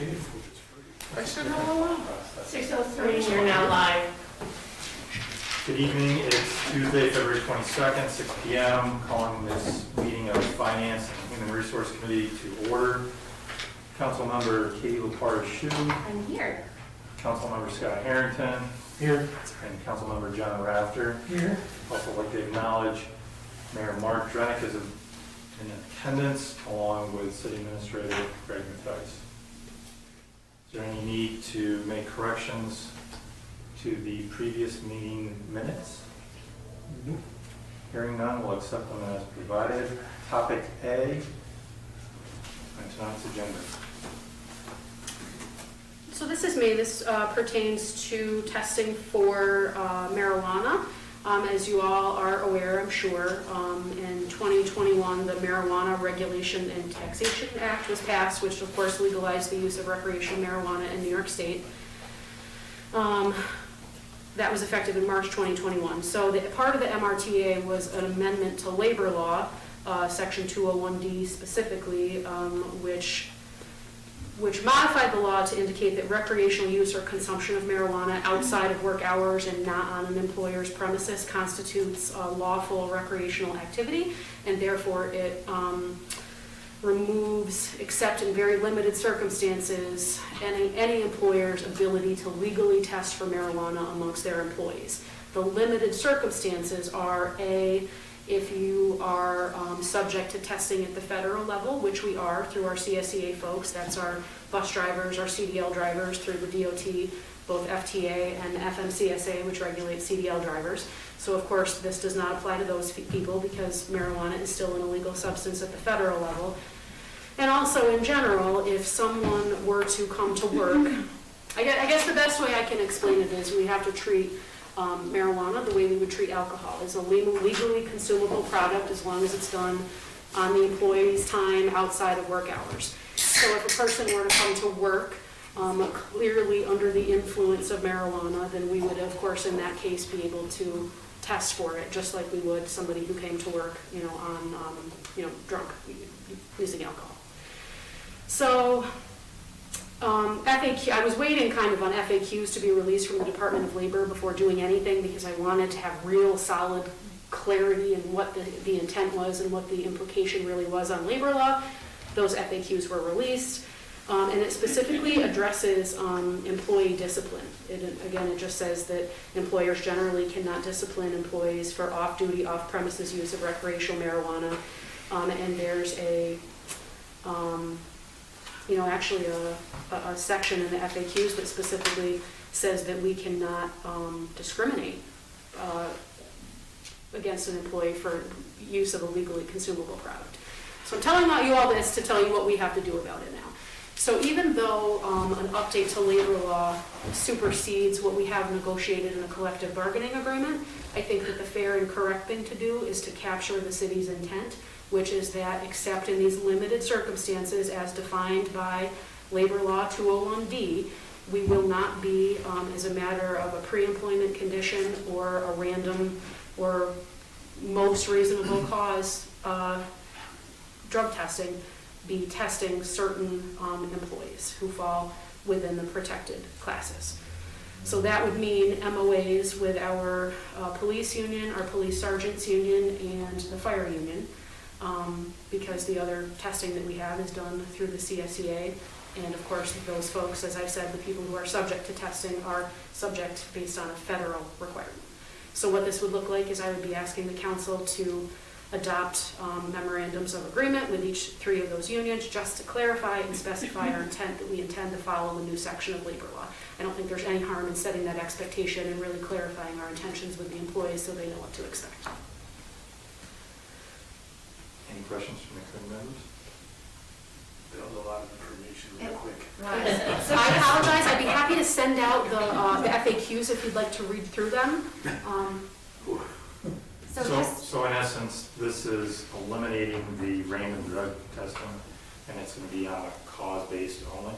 I said hello. 6:03, you're now live. Good evening. It's Tuesday, February 22nd, 6 p.m. Calling this meeting of Finance and Human Resource Committee to order. Councilmember Katie Laparta-Shu. I'm here. Councilmember Scott Harrington. Here. And Councilmember John Rafter. Here. Also like to acknowledge Mayor Mark Drenick is in attendance, along with City Administrator Greg Mattice. Is there any need to make corrections to the previous meeting minutes? Mm-hmm. Hearing none, we'll accept them as provided. Topic A on tonight's agenda. So this is me. This pertains to testing for marijuana. As you all are aware, I'm sure, in 2021, the Marijuana Regulation and Taxation Act was passed, which of course legalized the use of recreational marijuana in New York State. That was effective in March 2021. So part of the MRTA was an amendment to labor law, Section 201D specifically, which modified the law to indicate that recreational use or consumption of marijuana outside of work hours and not on an employer's premises constitutes a lawful recreational activity, and therefore it removes, except in very limited circumstances, any employer's ability to legally test for marijuana amongst their employees. The limited circumstances are if you are subject to testing at the federal level, which we are through our CSEA folks. That's our bus drivers, our CDL drivers through the DOT, both FTA and FMCSA, which regulates CDL drivers. So of course this does not apply to those people because marijuana is still an illegal substance at the federal level. And also in general, if someone were to come to work, I guess the best way I can explain it is we have to treat marijuana the way we would treat alcohol. It's a legally consumable product as long as it's done on the employee's time outside of work hours. So if a person were to come to work clearly under the influence of marijuana, then we would, of course, in that case, be able to test for it, just like we would somebody who came to work, drunk, using alcohol. So FAQ, I was waiting kind of on FAQs to be released from the Department of Labor before doing anything because I wanted to have real solid clarity in what the intent was and what the implication really was on labor law. Those FAQs were released, and it specifically addresses employee discipline. It just says that employers generally cannot discipline employees for off-duty, off-premises use of recreational marijuana, and there's actually a section in the FAQs that specifically says that we cannot discriminate against an employee for use of a legally consumable product. So I'm telling you all this to tell you what we have to do about it now. So even though an update to labor law supersedes what we have negotiated in a collective bargaining agreement, I think that the fair and correct thing to do is to capture the city's intent, which is that except in these limited circumstances as defined by Labor Law 201D, we will not be, as a matter of a pre-employment condition or a random or most reasonable cause drug testing, be testing certain employees who fall within the protected classes. So that would mean MOAs with our police union, our police sergeants union, and the fire union. Because the other testing that we have is done through the CSEA, and of course those folks, as I said, the people who are subject to testing are subject based on a federal requirement. So what this would look like is I would be asking the council to adopt memorandums of agreement with each three of those unions just to clarify and specify our intent that we intend to follow the new section of labor law. I don't think there's any harm in setting that expectation and really clarifying our intentions with the employees so they know what to expect. Any questions from the committee members? That was a lot of information real quick. Right. So I apologize. I'd be happy to send out the FAQs if you'd like to read through them. So in essence, this is eliminating the random drug testing, and it's going to be on a cause-based only?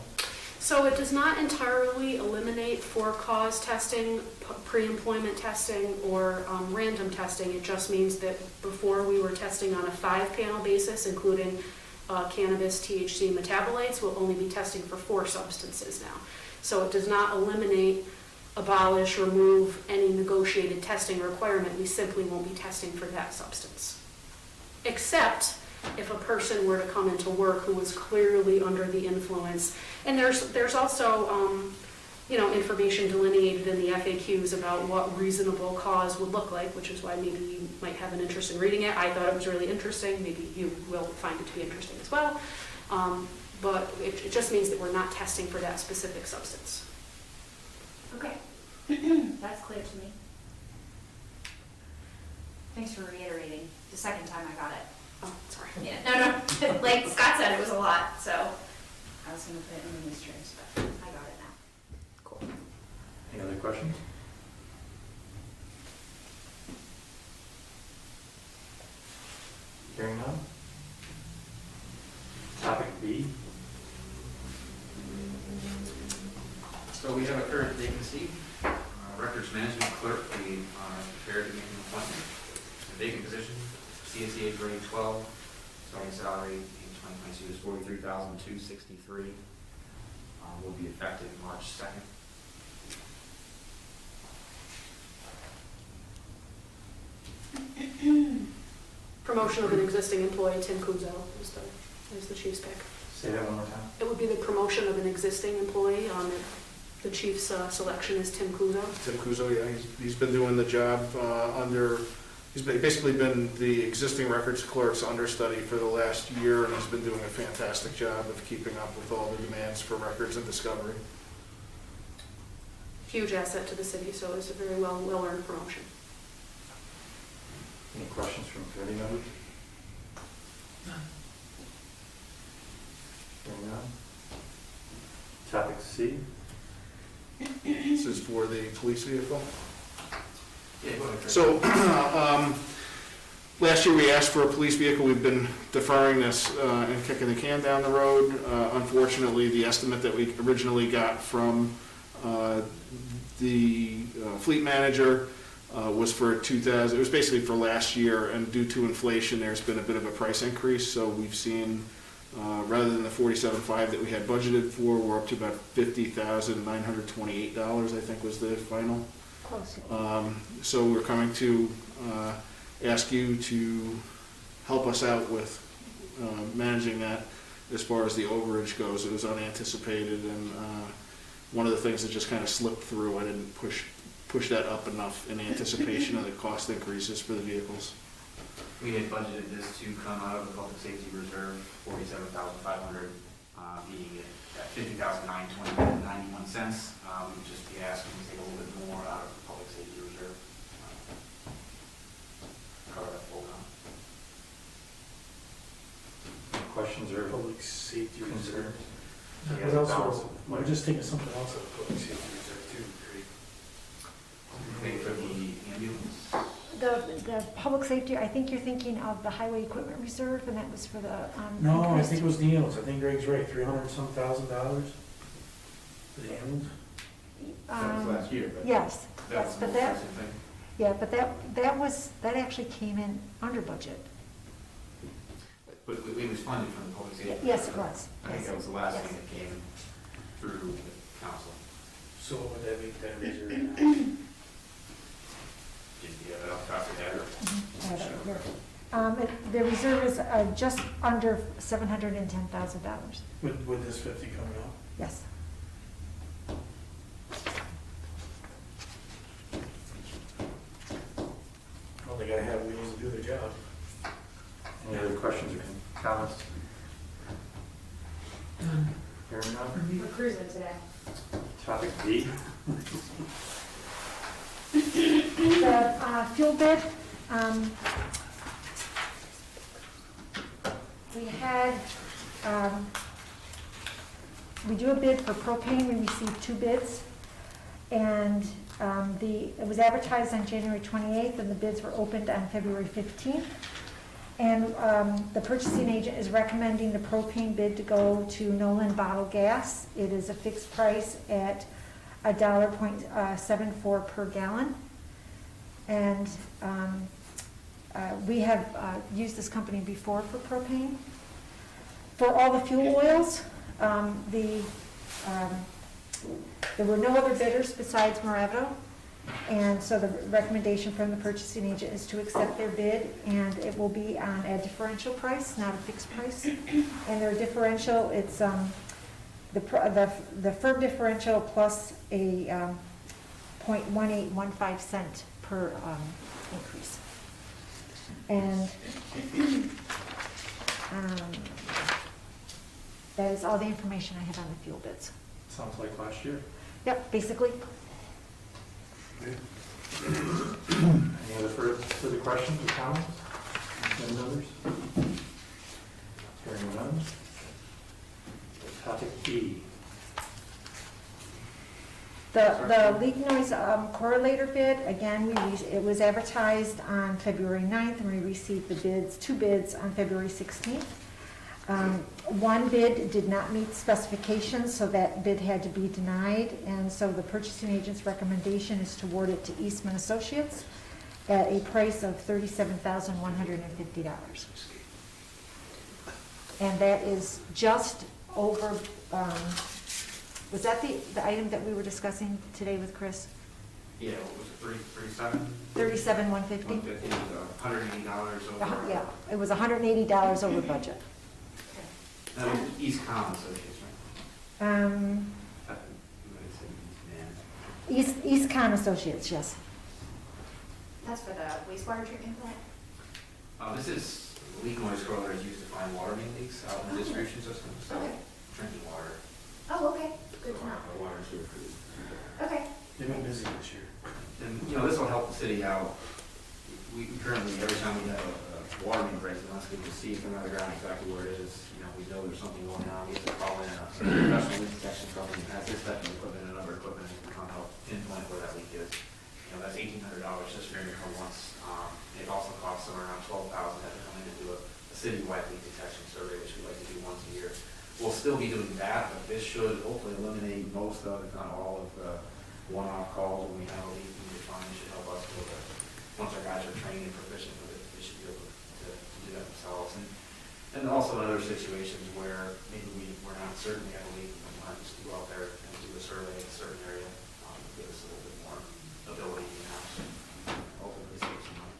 So it does not entirely eliminate for-cause testing, pre-employment testing, or random testing. It just means that before we were testing on a 5-panel basis, including cannabis, THC metabolites, will only be testing for 4 substances now. So it does not eliminate, abolish, remove any negotiated testing requirement. We simply won't be testing for that substance. Except if a person were to come into work who was clearly under the influence. And there's also, information delineated in the FAQs about what reasonable cause would look like, which is why maybe you might have an interest in reading it. I thought it was really interesting. Maybe you will find it to be interesting as well. But it just means that we're not testing for that specific substance. Okay. That's clear to me. Thanks for reiterating. The second time I got it. Oh, sorry. Yeah, no. Like Scott said, it was a lot, so I was gonna put it in the strings, but I got it now. Cool. Any other questions? Hearing none. Topic B. So we have a current vacancy, records management clerk. We are prepared to make an appointment. The vacant position, CSEA grade 12, starting salary in 2022 is $43,263. Will be effective March 2nd. Promotion of an existing employee, Tim Kuzo, is the chief's pick. Say that one more time. It would be the promotion of an existing employee. The chief's selection is Tim Kuzo. Tim Kuzo, yeah, he's been doing the job he's basically been the existing records clerk's understudy for the last year, and he's been doing a fantastic job of keeping up with all the demands for records and discovery. Huge asset to the city, so it's a very well-earned promotion. Any questions from committee members? Hearing none. Topic C. This is for the police vehicle. Yeah, go ahead, Chris. So, last year we asked for a police vehicle. We've been deferring this and kicking the can down the road. Unfortunately, the estimate that we originally got from the fleet manager was for 2000. It was basically for last year, and due to inflation, there's been a bit of a price increase. So we've seen, rather than the $47,500 that we had budgeted for, we're up to about $50,928. I think was the final. Close. So we're coming to ask you to help us out with managing that as far as the overage goes. It was unanticipated, and one of the things that just kind of slipped through, I didn't push that up enough in anticipation of the cost increases for the vehicles. We had budgeted this to come out of the public safety reserve, $47,500, being at $50,920.91. We'd just be asking to take a little bit more out of the public safety reserve. Cover that full amount. Questions or Public safety concerns? What else, we're just taking something else out of public safety reserve too, Pay for the ambulance. The public safety, I think you're thinking of the highway equipment reserve, and that was for the, No, I increased- think it was the ambulance, I think Greg's right, $300-some thousand for the ambulance. That was last year, but Yes, that yes, was but the that, most pressing thing. yeah, but that actually came in under budget. But it was funded from the public safety. Yes, it reserve. was. I think Yes. that was the last Yes. thing that came through the council. So what would that make that reserve? Did you have it off the top of your head, or? I have it here. The reserve is just under $710,000. With this 50 coming out? Yes. Well, they gotta have wheels to do their job. Any other questions or comments? Hearing none. We're cruising today. Topic D. The fuel bid, we do a bid for propane. We received 2 bids, and it was advertised on January 28th, and the bids were opened on February 15th. And the purchasing agent is recommending the propane bid to go to Nolan Bottle Gas. It is a fixed price at $1.74 per gallon. And we have used this company before for propane. For all the fuel oils, there were no other bidders besides Moravito, and so the recommendation from the purchasing agent is to accept their bid, and it will be on a differential price, not a fixed price. And their differential, it's the firm differential plus a 0.1815 cent per increase. And that is all the information I have on the fuel bids. Sounds like last year. Yep, basically. Any other further questions or comments? Any others? Hearing none. Topic E. The leak noise correlator bid, again, it was advertised on February 9th, and we received the bids, 2 bids on February 16th. One bid did not meet specifications, so that bid had to be denied, and so the purchasing agent's recommendation is to award it to Eastman Associates at a price of $37,150. And that is just over, was that the item that we were discussing today with Chris? Yeah, what was it, 37? $37,150? $180 over. Yeah, it was $180 over budget. That was East Com Associates, right? You might have said East Man. East Con Associates, yes. That's for the wastewater treatment plant? This is leak noise correlator is used to find water main leaks out in the distribution system, so Okay. drinking water. Oh, okay, good to know. Water and sewer. Okay. They've been busy this year. And, this will help the city out. We currently, every time we have a water main break, unless we can see from underground exactly where it is, we know there's something going on. We have to call in a professional leak detection company that has this type of equipment and other equipment and can help pinpoint where that leak is. That's $1,800 just for her once. It also costs somewhere around $12,000 to come in and do a citywide leak detection survey, which we like to do once a year. We'll still be doing that, but this should hopefully eliminate most of, if not all of the one-off calls when we have a leak. We find it should help us with it. Once our guys are trained and proficient with it, they should be able to do that themselves. And also in other situations where maybe we're not certain we have a leak, we might just go out there and do a survey in a certain area, give us a little bit more ability in-house and ultimately save some money.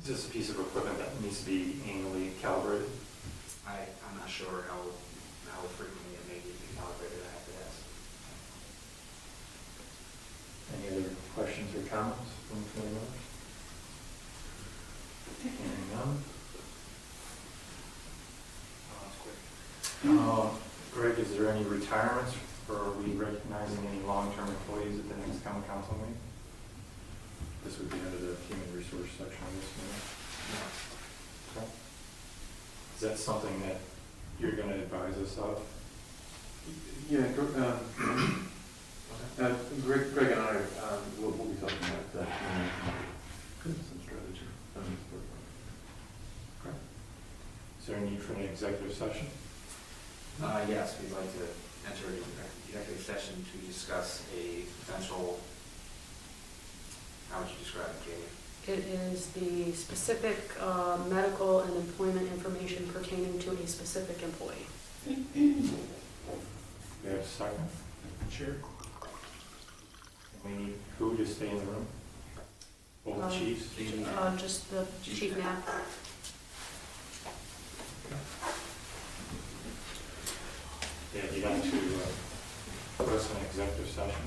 Is this a piece of equipment that needs to be annually calibrated? I'm not sure how frequently it may need to be calibrated. I have to ask. Any other questions or comments from the committee members? Hearing none. Greg, is there any retirements, or are we recognizing any long-term employees at the next common council meeting? This would be under the human resource section of this meeting. Okay. Is that something that you're going to advise us of? Yeah, Greg and I will be talking about that. Some strategy. Okay. Is there a need for an executive session? Yes, we'd like to enter an executive session to discuss a potential, how would you describe it, Katie? It is the specific medical and employment information pertaining to a specific employee. We have a second? Sure. We need who to stay in the room? Both chiefs? Just the chief now. Yeah, you have to put us in an executive session.